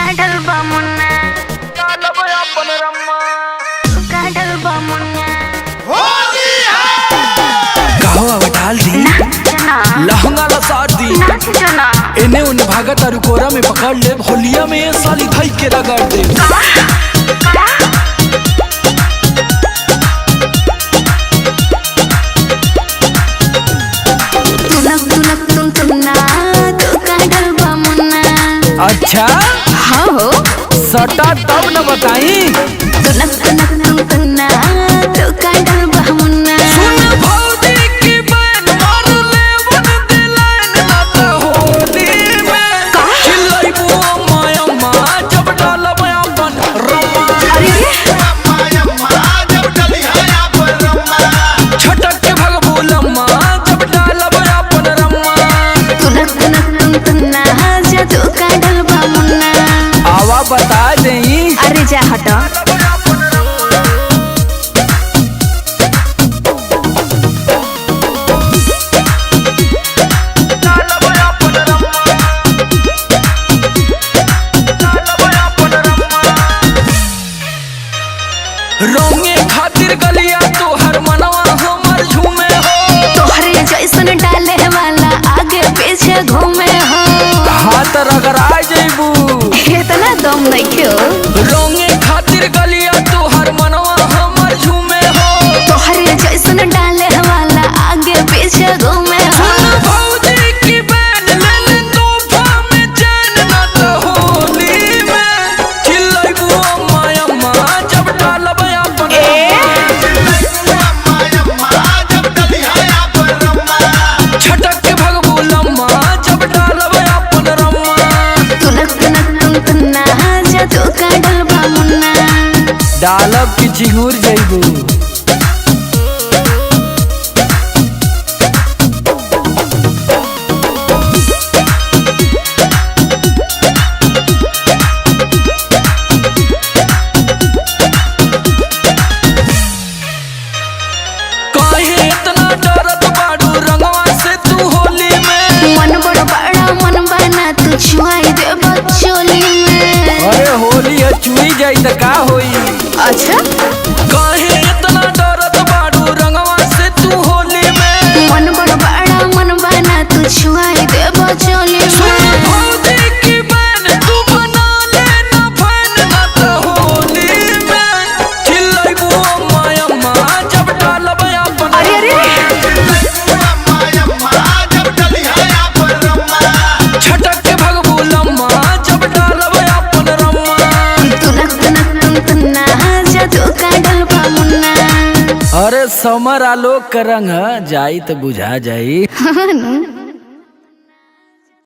काढल बा मुन्ना काढल अपन रम्मा काढल बा मुन्ना होली है कहवा बटाल दी लहंगा ला साथ दी इन्हें उन्हें भागा तारू कोरा में पकड़ ले होलिया में साली भाई के रगड़ दे। अच्छा हाँ हो सटा तब न बताई तुनक तुनक तुम तुन्ना तो काढल बा मुन्ना सुन भौजी की बहन मार ले वन दिलान ना तो होली में चिल्लाइबो मायम्मा जब डालब अपन रम्मा अरे मायम्मा जब डली है अपन रम्मा छटक के भगबो लम्मा जब डालब अपन रम्मा तुनक तुनक तुम तुन्ना जा तो काढल बा मुन्ना आवा बता देई अरे जा हटा रोंगे खातिर गलिया तो हर मनवा हमर झूमे हो तोहरे जैसन डाले वाला आगे पीछे घूमे हो हाथ रगड़ा जइबू इतना दम नहीं क्यों रोंगे खातिर गलिया तो हर मनवा हमर झूमे हो तोहरे जैसन डाले वाला आगे पीछे घूमे हो सुन भौजी की बहन ले ले तोहफा में चैन ना तो होली में चिल्लाइबू मायम्मा जब डालब अपन मायम्मा जब डली है अपन रम्मा छटक के भगबू लम्मा जब डालब अपन रम्मा तुनक तुनक तुम तुन्ना जा तो काढल बा मुन्ना डालब की चिंगूर जइबू काहे इतना डरत बाड़ू रंगवा से तू होली में मन बड़ा बड़ा मन बना तू छुआई दे बचोली में अरे होली है चुई जाई त का होई अच्छा काहे इतना डरत बाड़ू रंगवा से तू होली में मन बड़ा बड़ा मन बना तू छुआई दे बचोली सुन में भौजी की बहन तू बना लेना फैन ना तो होली में चिल्लाइबू मायम्मा जब डालब अपन अरे अरे मायम्मा जब डली है अपन रम्मा छटक के भगबू लम्मा जब डालब अपन रम्मा तुनक तुनक तुम तुन्ना जा तो काढल बा मुन्ना अरे समर आलोक का रंग जाई तो बुझा जाई हाँ